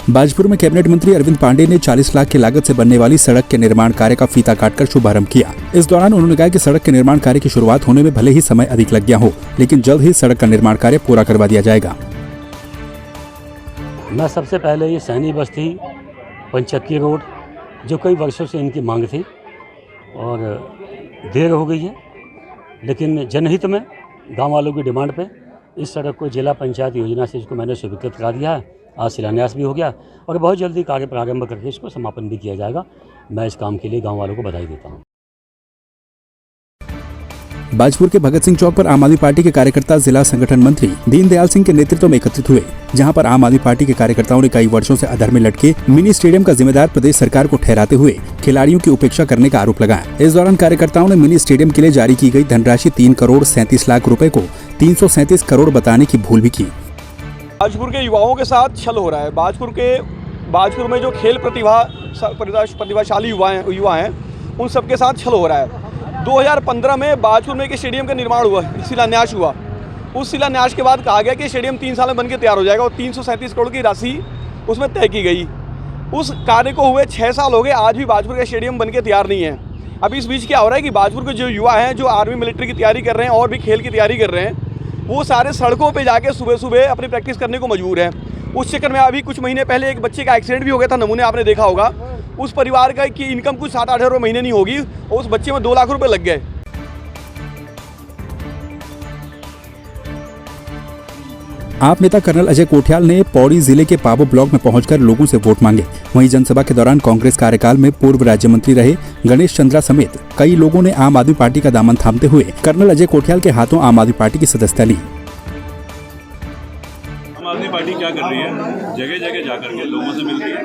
बाजपुर में कैबिनेट मंत्री अरविंद पांडे ने 40 लाख की लागत से बनने वाली सड़क के निर्माण कार्य का फीता काटकर शुभारंभ किया। इस दौरान उन्होंने कहा कि सड़क के निर्माण कार्य की शुरुआत होने में भले ही समय अधिक लग गया हो, लेकिन जल्द ही सड़क का निर्माण कार्य पूरा करवा दिया जाएगा। मैं सबसे पहले ये सैनी बस्ती पंचक्की रोड, जो कई वर्षों से इनकी मांग थी और देर हो गई है, लेकिन जनहित में गांव वालों की डिमांड पे इस सड़क को जिला पंचायत योजना से इसको मैंने स्वीकृत करा दिया है। आज शिलान्यास भी हो गया और बहुत जल्दी कार्य प्रारंभ करके इसको समापन भी किया जाएगा। मैं इस काम के लिए गांव वालों को बधाई देता हूं। बाजपुर के भगत सिंह चौक पर आम आदमी पार्टी के कार्यकर्ता जिला संगठन मंत्री दीनदयाल सिंह के नेतृत्व में एकत्रित हुए, जहां पर आम आदमी पार्टी के कार्यकर्ताओं ने कई वर्षों से अधर में लटके मिनी स्टेडियम का जिम्मेदार प्रदेश सरकार को ठहराते हुए खिलाड़ियों की उपेक्षा करने का आरोप लगाया। इस दौरान कार्यकर्ताओं ने मिनी स्टेडियम के लिए जारी की गई धनराशि 3 करोड़ 37 लाख रुपए को 337 करोड़ बताने की भूल भी की। बाजपुर के युवाओं के साथ छल हो रहा है। बाजपुर में जो खेल प्रतिभाशाली युवा हैं उन सबके साथ छल हो रहा है। 2015 में बाजपुर में एक स्टेडियम का निर्माण हुआ, शिलान्यास हुआ। उस शिलान्यास के बाद कहा गया कि स्टेडियम 3 साल में बनकर तैयार हो जाएगा और 337 करोड़ की राशि उसमें तय की गई। उस कार्य को हुए 6 साल हो गए, आज भी बाजपुर का स्टेडियम बनकर तैयार नहीं है। अब इस बीच क्या हो रहा है कि बाजपुर के जो युवा हैं, जो आर्मी मिलिट्री की तैयारी कर रहे हैं और भी खेल की तैयारी कर रहे हैं, वो सारे सड़कों पे जाके सुबह सुबह अपनी प्रैक्टिस करने को मजबूर है। उस चक्कर में अभी कुछ महीने पहले एक बच्चे का एक्सीडेंट भी हो गया था, नमूने आपने देखा होगा। उस परिवार का की इनकम कुछ 7-8 हज़ार महीने नहीं होगी और उस बच्चे में 2 लाख रुपए लग गए। आप नेता कर्नल अजय कोठियाल ने पौड़ी जिले के पाबो ब्लॉक में पहुंचकर लोगों से वोट मांगे। वहीं जनसभा के दौरान कांग्रेस कार्यकाल में पूर्व राज्य मंत्री रहे गणेश चंद्रा समेत कई लोगों ने आम आदमी पार्टी का दामन थामते हुए कर्नल अजय कोठियाल के हाथों आम आदमी पार्टी की सदस्यता ली। आम आदमी पार्टी क्या कर रही है, जगह जगह जाकर के लोगों से मिल रही है,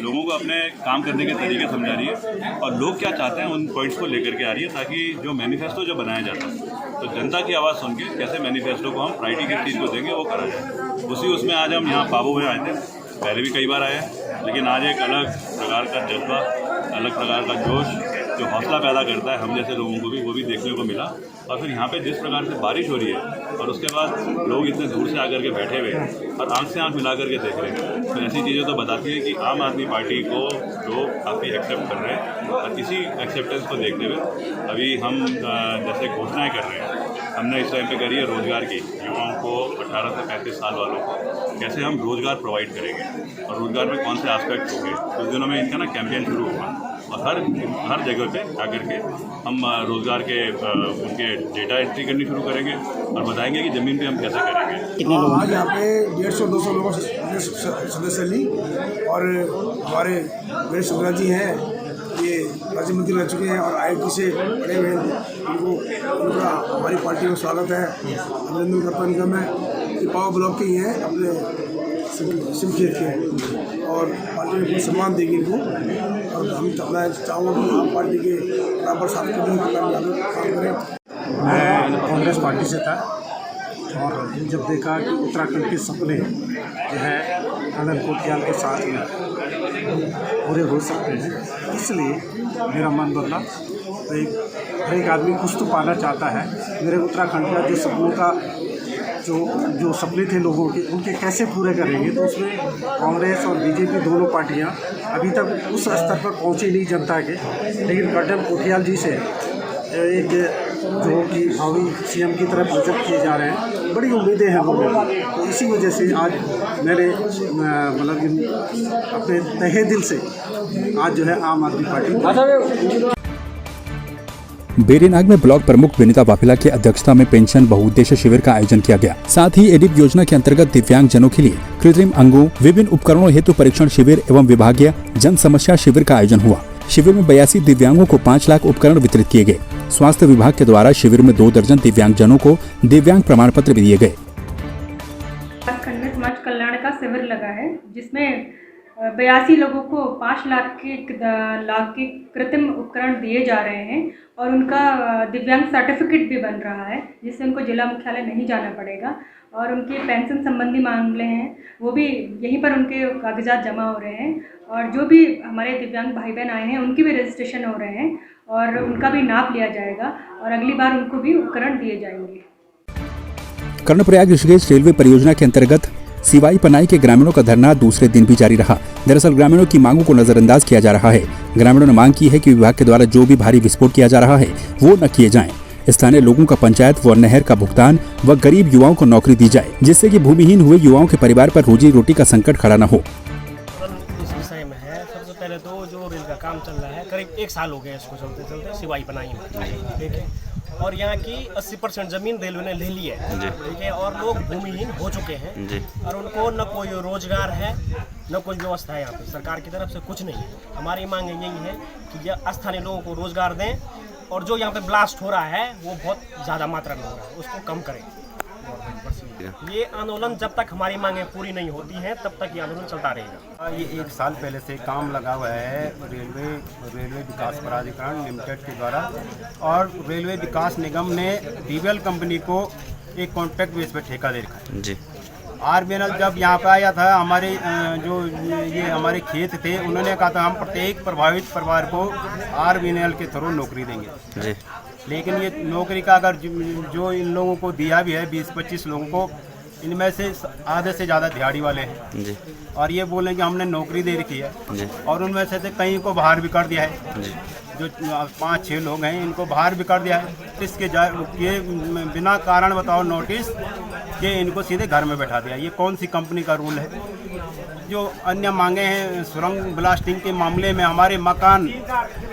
लोगों को अपने काम करने के तरीके समझा रही है और लोग क्या चाहते हैं उन पॉइंट्स को लेकर के आ रही है, ताकि जो मैनिफेस्टो जो बनाया जाता है तो जनता की आवाज़ सुन के कैसे मैनिफेस्टो को हम प्रायोरिटी किस चीज़ को देंगे वो करा जाए। उसमें आज हम यहाँ पाबो में आए थे, पहले भी कई बार आए हैं, लेकिन आज एक अलग प्रकार का जज्बा, अलग प्रकार का जोश जो हौसला पैदा करता है हम जैसे लोगों को भी, वो भी देखने को मिला। और फिर यहाँ पे जिस प्रकार से बारिश हो रही है और उसके बाद लोग इतने दूर से आकर के बैठे हुए और आंख से आंख मिला करके देख रहे हैं, तो ऐसी चीज़ें तो बताती है कि आम आदमी पार्टी को लोग काफ़ी एक्सेप्ट कर रहे हैं। और इसी एक्सेप्टेंस को देखते हुए अभी हम जैसे घोषणाएँ कर रहे हैं, हमने इस टाइम पे करी है रोजगार की, युवाओं को 18 से 35 साल वालों को कैसे हम रोजगार प्रोवाइड करेंगे और रोजगार में कौन से एस्पेक्ट होंगे। कुछ दिनों में इनका कैंपेन शुरू होगा और हर जगह पे आकर के हम रोजगार के उनके डेटा एंट्री करनी शुरू करेंगे और बताएंगे कि ज़मीन पे हम कैसे करेंगे। आज यहाँ पे 150-200 लोगों से सदस्य ली और हमारे गणेश चंद्रा जी हैं, ये राज्य मंत्री रह चुके हैं और IIT से पढ़े हुए हैं। उनका हमारी पार्टी में स्वागत है, अभिनंदन करता हूँ। मैं ये पावर ब्लॉक के ही हैं, अपने सिमखेत के, और पार्टी में सम्मान देगी इनको। और हम चाहूँगा कि आप पार्टी के बराबर साथ काम करें। मैं कांग्रेस पार्टी से था और जब देखा कि उत्तराखंड के सपने जो है कर्नल कोठियाल के साथ में पूरे हो सकते हैं, इसलिए मेरा मन बदला। तो हर एक आदमी कुछ तो पाना चाहता है। मेरे उत्तराखंड का जो सपनों का जो सपने थे लोगों के, उनके कैसे पूरे करेंगे, तो उसमें कांग्रेस और बीजेपी दोनों पार्टियां अभी तक उस स्तर पर पहुंची नहीं जनता के, लेकिन कर्नल कोठियाल जी से एक जो कि भावी CM की तरफ प्रोजेक्ट किए जा रहे हैं, बड़ी उम्मीदें हैं लोगों को। तो इसी वजह से आज मैंने मतलब अपने तहे दिल से आज जो है आम आदमी पार्टी। बेरीनाग में ब्लॉक प्रमुख विनीता वाफिला की अध्यक्षता में पेंशन बहुउद्देश्य शिविर का आयोजन किया गया। साथ ही एडिप योजना के अंतर्गत दिव्यांग जनों के लिए कृत्रिम अंगों, विभिन्न उपकरणों हेतु परीक्षण शिविर एवं विभागीय जन समस्या शिविर का आयोजन हुआ। शिविर में 82 दिव्यांगों को 5 लाख उपकरण वितरित किए गए। स्वास्थ्य विभाग के द्वारा शिविर में 2 दर्जन दिव्यांग जनों को दिव्यांग प्रमाण पत्र भी दिए गए। समाज कल्याण का शिविर लगा है, जिसमें 82 लोगों को 5 लाख के कृत्रिम उपकरण दिए जा रहे हैं और उनका दिव्यांग सर्टिफिकेट भी बन रहा है, जिससे उनको जिला मुख्यालय नहीं जाना पड़ेगा। और उनके पेंशन संबंधी मामले हैं वो भी यहीं पर उनके कागजात जमा हो रहे हैं। और जो भी हमारे दिव्यांग भाई बहन आए हैं उनके भी रजिस्ट्रेशन हो रहे हैं और उनका भी नाप लिया जाएगा और अगली बार उनको भी उपकरण दिए जाएंगे। कर्णप्रयाग ऋषिकेश रेलवे परियोजना के अंतर्गत सिवाई पनाई के ग्रामीणों का धरना दूसरे दिन भी जारी रहा। दरअसल ग्रामीणों की मांगों को नजरअंदाज किया जा रहा है। ग्रामीणों ने मांग की है कि विभाग के द्वारा जो भी भारी विस्फोट किया जा रहा है वो न किए जाएं। स्थानीय लोगों का पंचायत व नहर का भुगतान व गरीब युवाओं को नौकरी दी जाए, जिससे कि भूमिहीन हुए युवाओं के परिवार पर रोजी रोटी का संकट खड़ा न हो। इस विषय में है, सबसे पहले तो जो रेल का काम चल रहा है करीब 1 साल हो गया इसको चलते चलते सिवाई पनाई में, ठीक है। और यहाँ की 80% ज़मीन रेलवे ने ले ली है, ठीक है। और लोग भूमिहीन हो चुके हैं और उनको न कोई रोजगार है न कोई व्यवस्था है। यहाँ पे सरकार की तरफ से कुछ नहीं है। हमारी मांग यही है कि यह स्थानीय लोगों को रोजगार दें और जो यहाँ पे ब्लास्ट हो रहा है वो बहुत ज़्यादा मात्रा में हो रहा है, उसको कम करें। ये आंदोलन जब तक हमारी मांगें पूरी नहीं होती हैं तब तक ये आंदोलन चलता रहेगा। ये 1 साल पहले से काम लगा हुआ है रेलवे विकास प्राधिकरण लिमिटेड के द्वारा, और रेलवे विकास निगम ने डीवीएल कंपनी को एक कॉन्ट्रैक्ट बेस पर ठेका दे रखा है जी। आरबीएनएल जब यहाँ पे आया था, हमारे जो ये हमारे खेत थे, उन्होंने कहा था हम प्रत्येक प्रभावित परिवार को आरबीएनएल के थ्रू नौकरी देंगे जी। लेकिन ये नौकरी का अगर जो इन लोगों को दिया भी है 20-25 लोगों को, इनमें से आधे से ज़्यादा दिहाड़ी वाले हैं जी। और ये बोलें कि हमने नौकरी दे रखी है जी। और उनमें से कई को बाहर भी कर दिया है जी। जो 5-6 लोग हैं इनको बाहर भी कर दिया है। इसके ये बिना कारण बताओ नोटिस कि इनको सीधे घर में बैठा दिया। ये कौन सी कंपनी का रूल है? जो अन्य मांगे हैं सुरंग ब्लास्टिंग के मामले में हमारे मकान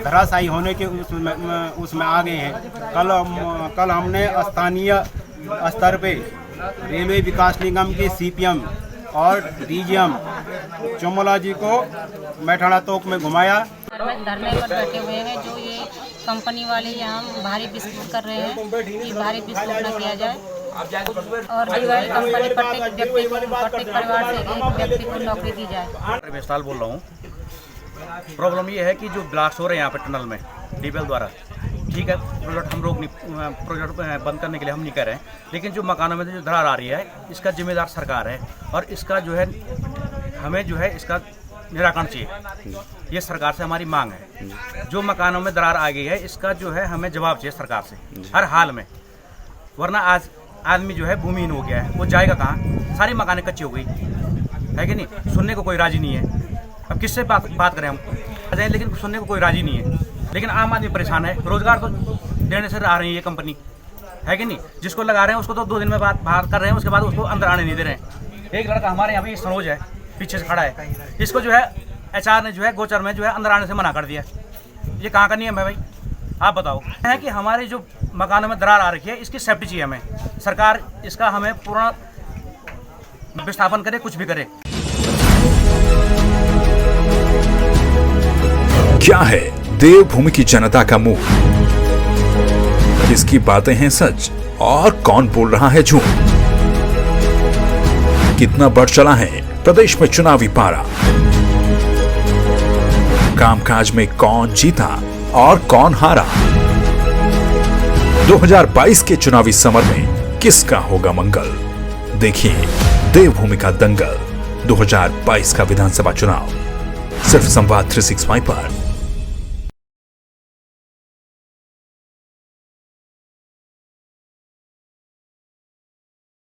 धराशायी होने के उसमें आ गए हैं। कल हमने स्थानीय स्तर पे रेलवे विकास निगम के सीपीएम और डीजीएम चोमला जी को मैठाड़ा तोक में घुमाया। धरने पर बैठे हुए हैं जो ये कंपनी वाले यहाँ भारी विस्फोट कर रहे हैं कि भारी विस्फोट न किया जाए और डीवीएल कंपनी प्रत्येक परिवार से एक व्यक्ति को नौकरी दी जाए। मैं साल बोल रहा हूँ। प्रॉब्लम ये है कि जो ब्लास्ट हो रहे हैं यहाँ पे टनल में डीवीएल द्वारा, ठीक है, प्रोजेक्ट हम रोक नहीं, प्रोजेक्ट बंद करने के लिए हम नहीं कर रहे हैं, लेकिन जो मकानों में जो दरार आ रही है इसका जिम्मेदार सरकार है और इसका जो है हमें जो है इसका निराकरण चाहिए। ये सरकार से हमारी मांग है। जो मकानों में दरार आ गई है इसका जो है हमें जवाब चाहिए सरकार से हर हाल में, वरना आज आदमी जो है भूमिहीन हो गया है, वो जाएगा कहाँ? सारी मकानें कच्ची हो गई है कि नहीं? सुनने को कोई राजी नहीं है। अब किससे बात करें हम? आ जाए, लेकिन सुनने को कोई राजी नहीं है। लेकिन आम आदमी परेशान है। रोजगार तो देने से आ रही है ये कंपनी, है कि नहीं? जिसको लगा रहे हैं उसको तो 2 दिन में बाहर कर रहे हैं, उसके बाद उसको अंदर आने नहीं दे रहे हैं। एक लड़का हमारे यहाँ पे सनोज है, पीछे से खड़ा है, इसको जो है एचआर ने जो है गोचर में जो है अंदर आने से मना कर दिया। ये कहाँ का नियम है भाई? आप बताओ। है कि हमारे जो मकानों में दरार आ रखी है इसकी सेफ्टी चाहिए हमें। सरकार इसका हमें पूर्ण विस्थापन करे, कुछ भी करे। क्या है देवभूमि की जनता का मुंह? किसकी बातें हैं सच और कौन बोल रहा है झूठ? कितना बढ़ चला है प्रदेश में चुनावी पारा? कामकाज में कौन जीता और कौन हारा? 2022 के चुनावी समर में किसका होगा मंगल? देखिए देवभूमि का दंगल 2022 का विधानसभा चुनाव सिर्फ संवाद 365 पर।